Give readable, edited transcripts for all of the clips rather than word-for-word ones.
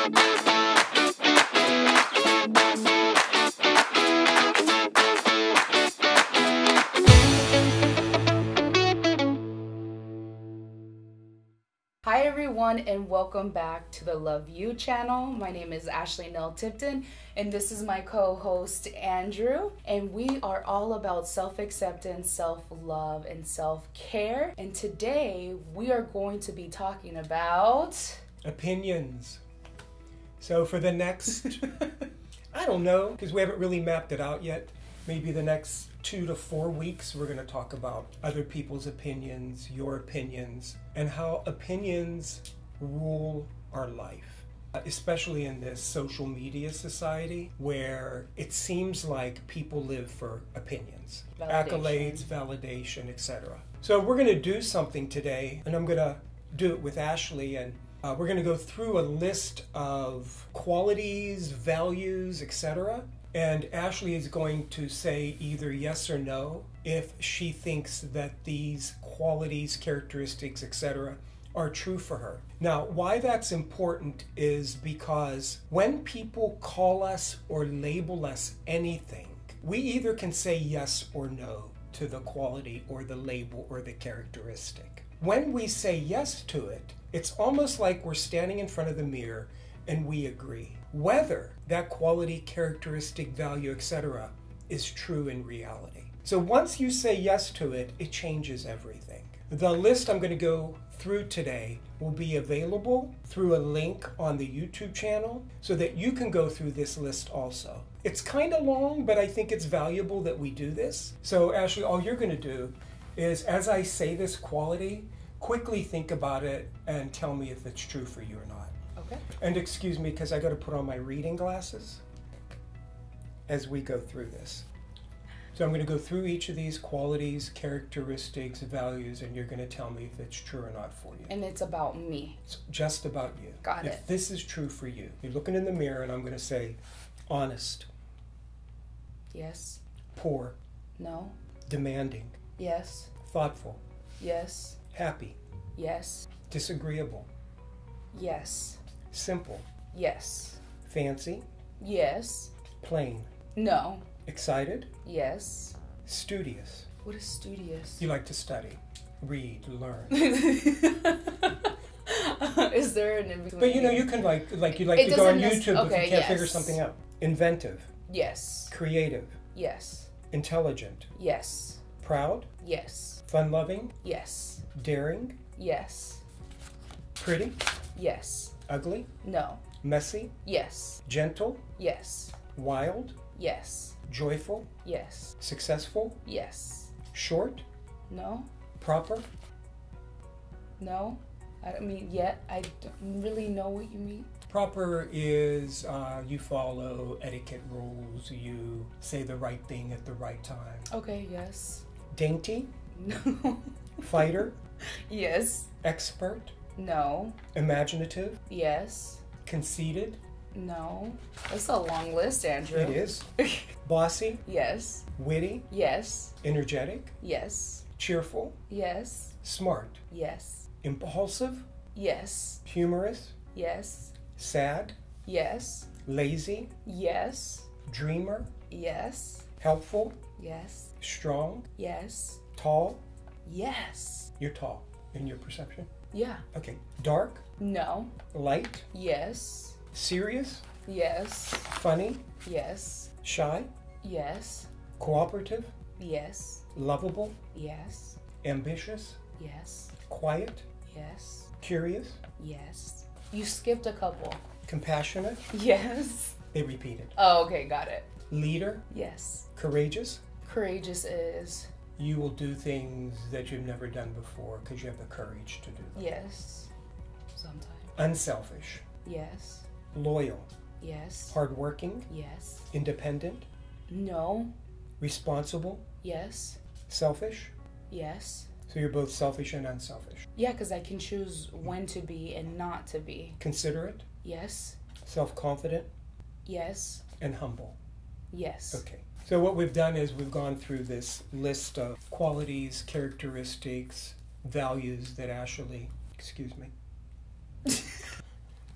Hi everyone, and welcome back to the Love You channel. My name is Ashley Nell Tipton, and this is my co-host Andrew, and we are all about self-acceptance, self-love, and self-care. And today we are going to be talking about opinions. So for the next I don't know, because we haven't really mapped it out yet, maybe the next 2 to 4 weeks, we're going to talk about other people's opinions, your opinions, and how opinions rule our life. Especially in this social media society where it seems like people live for opinions, accolades, validation, etc. So we're going to do something today, and I'm going to do it with Ashley, and we're going to go through a list of qualities, values, etc. And Ashley is going to say either yes or no if she thinks that these qualities, characteristics, etc. are true for her. Now, why that's important is because when people call us or label us anything, we either can say yes or no to the quality or the label or the characteristic. When we say yes to it, it's almost like we're standing in front of the mirror and we agree whether that quality, characteristic, value, etc. is true in reality. So once you say yes to it, it changes everything. The list I'm going to go through today will be available through a link on the YouTube channel so that you can go through this list also. It's kind of long, but I think it's valuable that we do this. So Ashley, all you're going to do is, as I say this quality, quickly think about it and tell me if it's true for you or not. Okay. And excuse me, because I got to put on my reading glasses as we go through this. So I'm going to go through each of these qualities, characteristics, values, and you're going to tell me if it's true or not for you. And it's about me. It's just about you. Got it. If this is true for you, you're looking in the mirror and I'm going to say honest. Yes. Poor. No. Demanding. Yes. Thoughtful. Yes. Happy. Yes. Disagreeable. Yes. Simple. Yes. Fancy. Yes. Plain. No. Excited. Yes. Studious. What is studious? You like to study, read, learn. Is there an in between? But you know, you can like you like to go on YouTube if you can't figure yes. something out. Inventive. Yes. Creative. Yes. Intelligent. Yes. Proud. Yes. Fun-loving. Yes. Daring. Yes. Pretty. Yes. Ugly. No. Messy. Yes. Gentle. Yes. Wild. Yes. Joyful. Yes. Successful. Yes. Short. No. Proper. No. I mean, yet I don't really know what you mean. Proper is you follow etiquette rules, you say the right thing at the right time. Okay, yes. Dainty. No. Fighter. Yes. Expert. No. Imaginative. Yes. Conceited. No. That's a long list, Andrew. It is. Bossy. Yes. Witty. Yes. Energetic. Yes. Cheerful. Yes. Smart. Yes. Impulsive. Yes. Humorous. Yes. Sad. Yes. Lazy. Yes. Dreamer. Yes. Helpful. Yes. Strong. Yes. Tall. Yes. You're tall in your perception. Yeah. Okay. Dark. No. Light. Yes. Serious. Yes. Funny. Yes. Shy. Yes. Cooperative. Yes. Lovable. Yes. Ambitious. Yes. Quiet. Yes. Curious. Yes. You skipped a couple. Compassionate. Yes. They repeated. Oh, okay, got it. Leader. Yes. Courageous. Courageous is. You will do things that you've never done before because you have the courage to do them. Yes. Sometimes. Unselfish. Yes. Loyal. Yes. Hardworking. Yes. Independent. No. Responsible. Yes. Selfish. Yes. So you're both selfish and unselfish. Yeah, because I can choose when to be and not to be. Considerate. Yes. Self-confident. Yes. And humble. Yes. Okay. So what we've done is we've gone through this list of qualities, characteristics, values that Ashley, excuse me,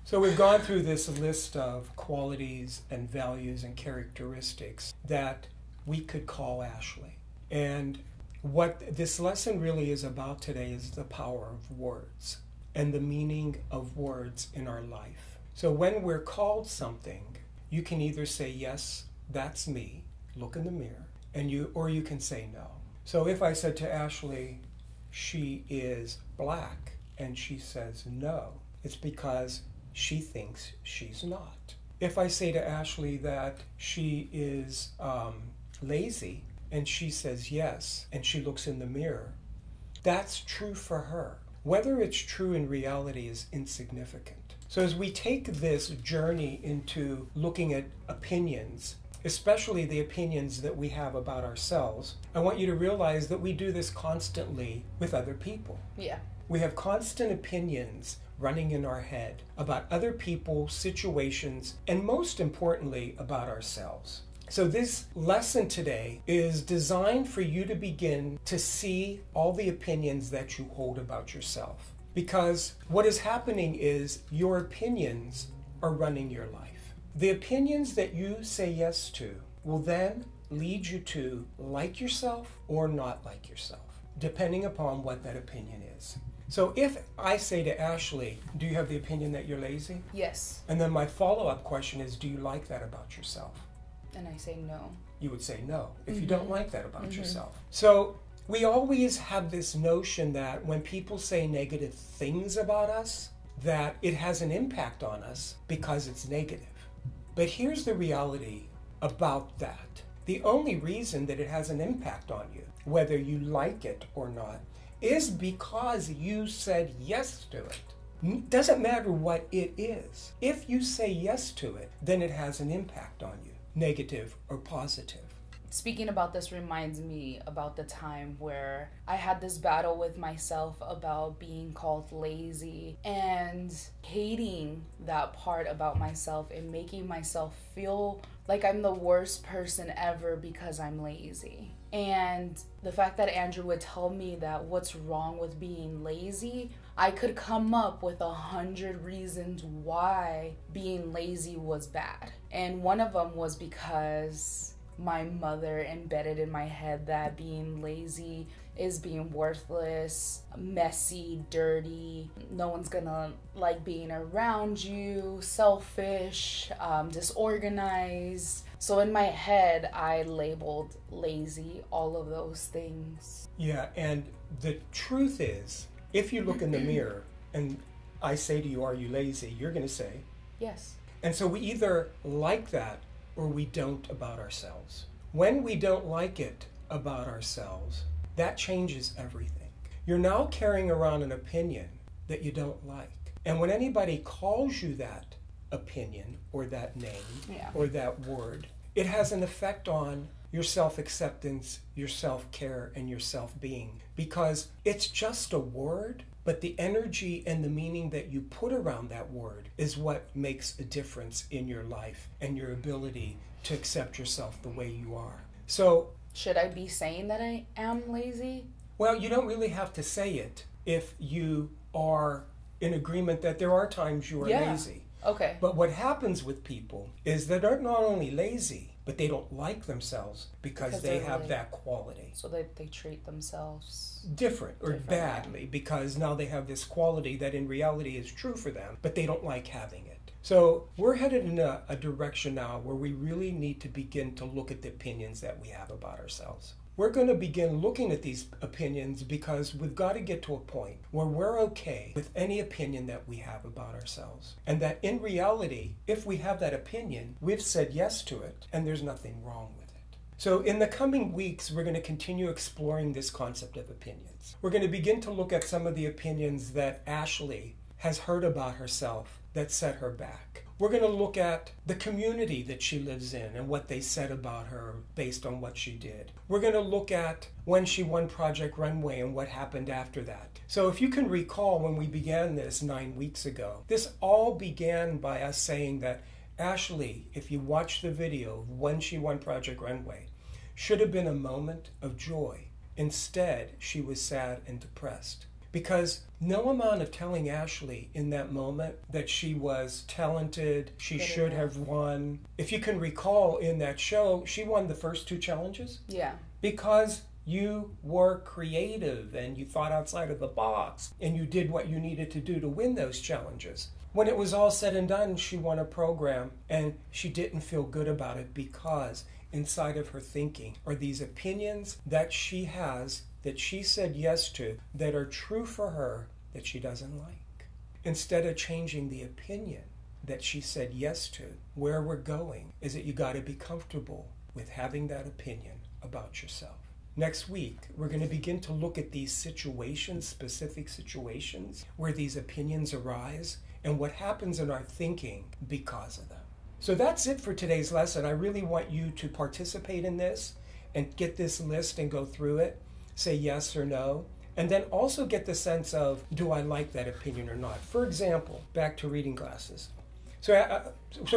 So we've gone through this list of qualities and values and characteristics that we could call Ashley. And what this lesson really is about today is the power of words and the meaning of words in our life. So when we're called something, you can either say, yes, that's me, look in the mirror, or you can say no. So if I said to Ashley, she is black, and she says no, it's because she thinks she's not. If I say to Ashley that she is lazy, and she says yes, and she looks in the mirror, that's true for her. Whether it's true in reality is insignificant. So as we take this journey into looking at opinions, especially the opinions that we have about ourselves, I want you to realize that we do this constantly with other people. Yeah. We have constant opinions running in our head about other people, situations, and most importantly, about ourselves. So this lesson today is designed for you to begin to see all the opinions that you hold about yourself. Because what is happening is your opinions are running your life. The opinions that you say yes to will then lead you to like yourself or not like yourself, depending upon what that opinion is. So if I say to Ashley, do you have the opinion that you're lazy? Yes. And then my follow-up question is, do you like that about yourself? And I say no. You would say no if you don't like that about yourself. So we always have this notion that when people say negative things about us, that it has an impact on us because it's negative. But here's the reality about that. The only reason that it has an impact on you, whether you like it or not, is because you said yes to it. Doesn't matter what it is. If you say yes to it, then it has an impact on you, negative or positive. Speaking about this reminds me about the time where I had this battle with myself about being called lazy and hating that part about myself and making myself feel like I'm the worst person ever because I'm lazy. And the fact that Andrew would tell me that what's wrong with being lazy, I could come up with 100 reasons why being lazy was bad. And one of them was because my mother embedded in my head that being lazy is being worthless, messy, dirty, no one's gonna like being around you, selfish, disorganized. So in my head, I labeled lazy all of those things. Yeah, and the truth is, if you look in the mirror and I say to you, are you lazy? You're gonna say, yes. And so we either like that or we don't about ourselves. When we don't like it about ourselves, that changes everything. You're now carrying around an opinion that you don't like. And when anybody calls you that opinion or that name or that word, it has an effect on your self-acceptance, your self-care, and your self-being. Because it's just a word, but the energy and the meaning that you put around that word is what makes a difference in your life and your ability to accept yourself the way you are. So, should I be saying that I am lazy? Well, you don't really have to say it if you are in agreement that there are times you are lazy. Okay. But what happens with people is that they're not only lazy, but they don't like themselves because they have that quality. So they treat themselves different or badly because now they have this quality that in reality is true for them, but they don't like having it. So we're headed in a direction now where we really need to begin to look at the opinions that we have about ourselves. We're going to begin looking at these opinions because we've got to get to a point where we're okay with any opinion that we have about ourselves. And that in reality, if we have that opinion, we've said yes to it and there's nothing wrong with it. So in the coming weeks, we're going to continue exploring this concept of opinions. We're going to begin to look at some of the opinions that Ashley has heard about herself that set her back. We're going to look at the community that she lives in and what they said about her based on what she did. We're going to look at when she won Project Runway and what happened after that. So if you can recall when we began this 9 weeks ago, this all began by us saying that Ashley, if you watch the video of when she won Project Runway, should have been a moment of joy. Instead, she was sad and depressed Because no amount of telling Ashley in that moment that she was talented, she should have won. If you can recall in that show, she won the first 2 challenges. Yeah. Because you were creative and you thought outside of the box and you did what you needed to do to win those challenges. When it was all said and done, she won a program and she didn't feel good about it because inside of her thinking are these opinions that she has, that she said yes to, that are true for her, that she doesn't like. Instead of changing the opinion that she said yes to, where we're going is that you got to be comfortable with having that opinion about yourself. Next week, we're going to begin to look at these situations, specific situations, where these opinions arise and what happens in our thinking because of them. So that's it for today's lesson. I really want you to participate in this and get this list and go through it, say yes or no, and then also get the sense of, do I like that opinion or not? For example, back to reading glasses. So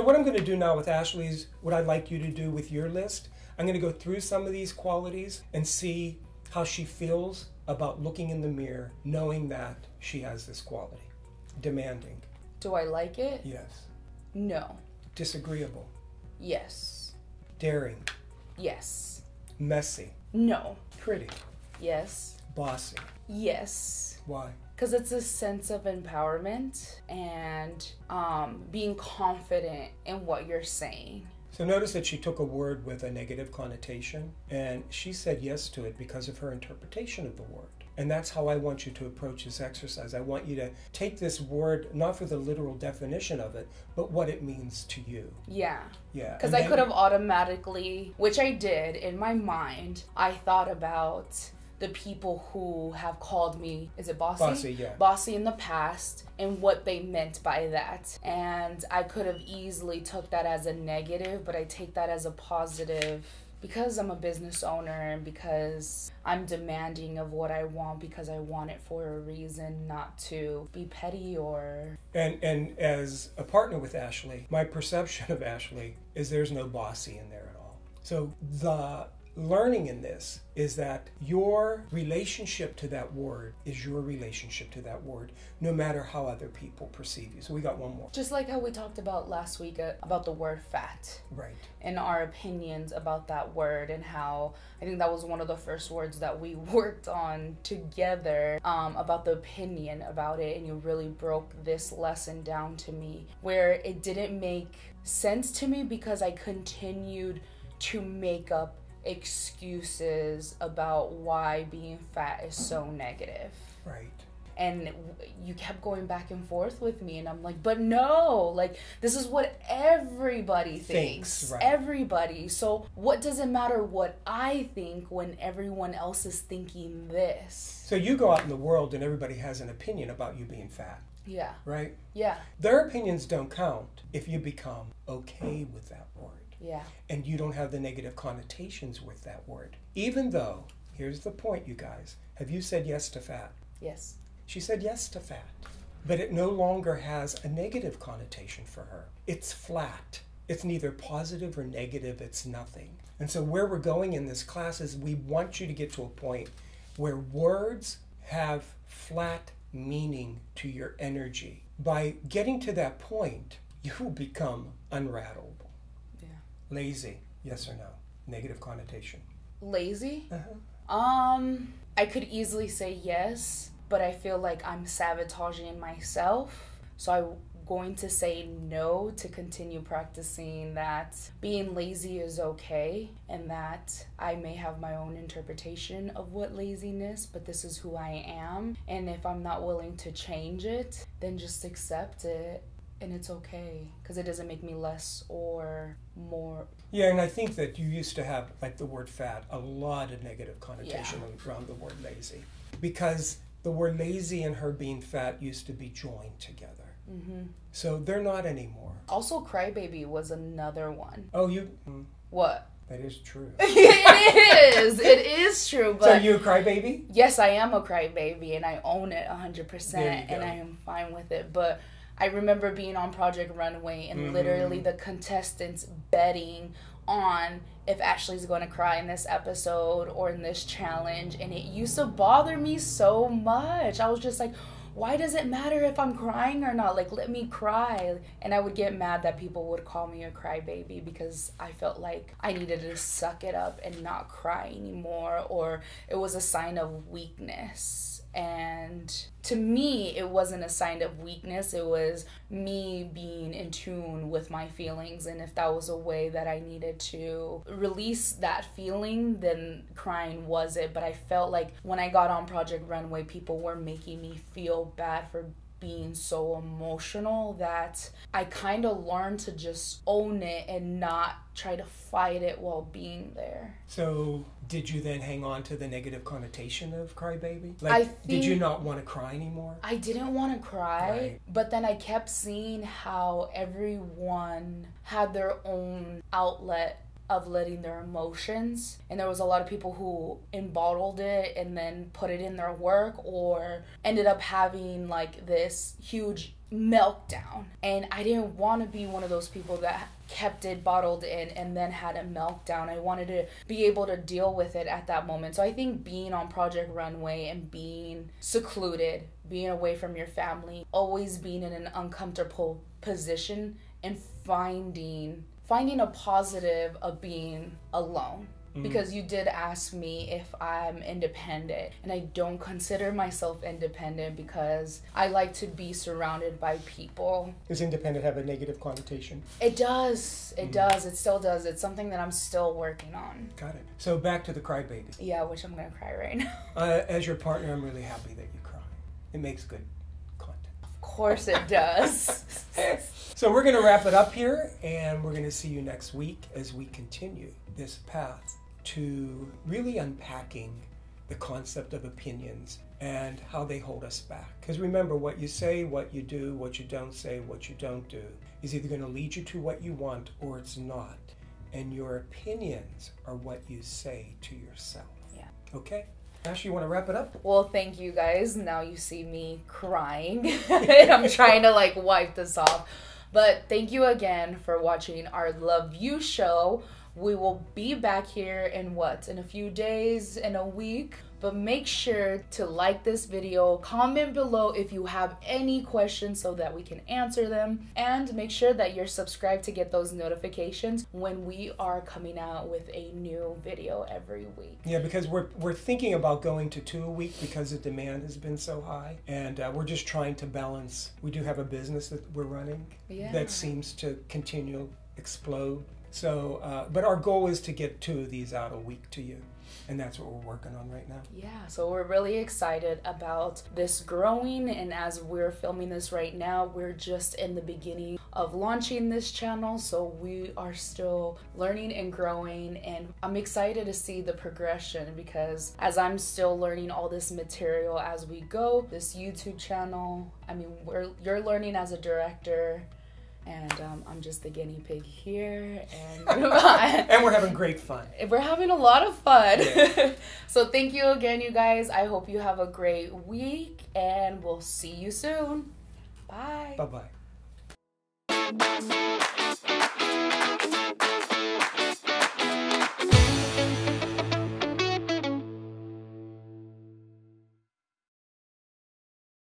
what I'm going to do now with Ashley's, what I'd like you to do with your list, I'm going to go through some of these qualities and see how she feels about looking in the mirror, knowing that she has this quality. Demanding. Do I like it? Yes. No. Disagreeable. Yes. Daring. Yes. Messy. No. Pretty. Yes. Bossy. Yes. Why? Because it's a sense of empowerment and being confident in what you're saying. So notice that she took a word with a negative connotation and she said yes to it because of her interpretation of the word. And that's how I want you to approach this exercise. I want you to take this word, not for the literal definition of it, but what it means to you. Yeah. Yeah. Because I could have automatically, which I did in my mind, I thought about the people who have called me, is it bossy? Bossy, yeah. Bossy in the past and what they meant by that. And I could have easily took that as a negative, but I take that as a positive because I'm a business owner and because I'm demanding of what I want because I want it for a reason, not to be petty or... And as a partner with Ashley, my perception of Ashley is there's no bossy in there at all. So the learning in this is that your relationship to that word is your relationship to that word, no matter how other people perceive you. So we got one more. Just like how we talked about last week about the word fat. Right. And our opinions about that word and how I think that was one of the first words that we worked on together about the opinion about it. And you really broke this lesson down to me where it didn't make sense to me because I continued to make up excuses about why being fat is so negative. Right. And you kept going back and forth with me and I'm like, but no, like this is what everybody thinks. Right. Everybody. So what does it matter what I think when everyone else is thinking this? So you go out in the world and everybody has an opinion about you being fat. Yeah. Right? Yeah. Their opinions don't count if you become okay with that word. Yeah. And you don't have the negative connotations with that word. Even though, here's the point, you guys. Have you said yes to fat? Yes. She said yes to fat. But it no longer has a negative connotation for her. It's flat. It's neither positive or negative. It's nothing. And so where we're going in this class is we want you to get to a point where words have flat meaning to your energy. By getting to that point, you will become unrattlable. Lazy, yes or no? Negative connotation. Lazy? Uh-huh. I could easily say yes, but I feel like I'm sabotaging myself. So I'm going to say no to continue practicing that being lazy is okay and that I may have my own interpretation of what laziness, but this is who I am. And if I'm not willing to change it, then just accept it. And it's okay, because it doesn't make me less or more. Yeah, and I think that you used to have, like the word fat, a lot of negative connotation around the word lazy. Because the word lazy and her being fat used to be joined together. Mm-hmm. So they're not anymore. Also, crybaby was another one. Oh, you... What? That is true. It is. It is true. But so are you a crybaby? Yes, I am a crybaby, and I own it 100%, There you go. and I am fine with it. But I remember being on Project Runway and literally the contestants betting on if Ashley's going to cry in this episode or in this challenge, and it used to bother me so much. I was just like, why does it matter if I'm crying or not? Like, let me cry. And I would get mad that people would call me a crybaby because I felt like I needed to suck it up and not cry anymore, or it was a sign of weakness. And to me, it wasn't a sign of weakness. It was me being in tune with my feelings. And if that was a way that I needed to release that feeling, then crying was it. But I felt like when I got on Project Runway, people were making me feel bad for being so emotional that I kind of learned to just own it and not try to fight it while being there. So did you then hang on to the negative connotation of crybaby? Like, did you not want to cry anymore? I didn't want to cry, right. But then I kept seeing how everyone had their own outlet of letting their emotions, and there was a lot of people who embottled it and then put it in their work or ended up having like this huge meltdown. And I didn't want to be one of those people that kept it bottled in and then had a meltdown. I wanted to be able to deal with it at that moment. So I think being on Project Runway and being secluded, being away from your family, always being in an uncomfortable position, and finding a positive of being alone. Because you did ask me if I'm independent, and I don't consider myself independent because I like to be surrounded by people. Does independent have a negative connotation? It does. It does. It still does. It's something that I'm still working on. Got it. So back to the crybaby. Yeah, which I'm going to cry right now. As your partner, I'm really happy that you cry. It makes good content. Of course it does. So we're going to wrap it up here, and we're going to see you next week as we continue this path to really unpacking the concept of opinions and how they hold us back. Because remember, what you say, what you do, what you don't say, what you don't do is either going to lead you to what you want or it's not. And your opinions are what you say to yourself. Yeah. Okay? Ashley, you want to wrap it up? Well, thank you guys. Now you see me crying and I'm trying to like wipe this off. But thank you again for watching our Love You show. We will be back here in a few days, in a week. But make sure to like this video, comment below if you have any questions so that we can answer them, and make sure that you're subscribed to get those notifications when we are coming out with a new video every week. Yeah, because we're thinking about going to 2 a week because the demand has been so high, and we're just trying to balance. We do have a business that we're running that seems to continue explode. So, but our goal is to get 2 of these out a week to you. And that's what we're working on right now. Yeah, so we're really excited about this growing. And as we're filming this right now, we're just in the beginning of launching this channel. So we are still learning and growing. And I'm excited to see the progression because as I'm still learning all this material as we go, this YouTube channel, I mean, you're learning as a director. And I'm just the guinea pig here, and and we're having great fun. We're having a lot of fun. Yeah. So thank you again, you guys. I hope you have a great week, and we'll see you soon. Bye. Bye-bye.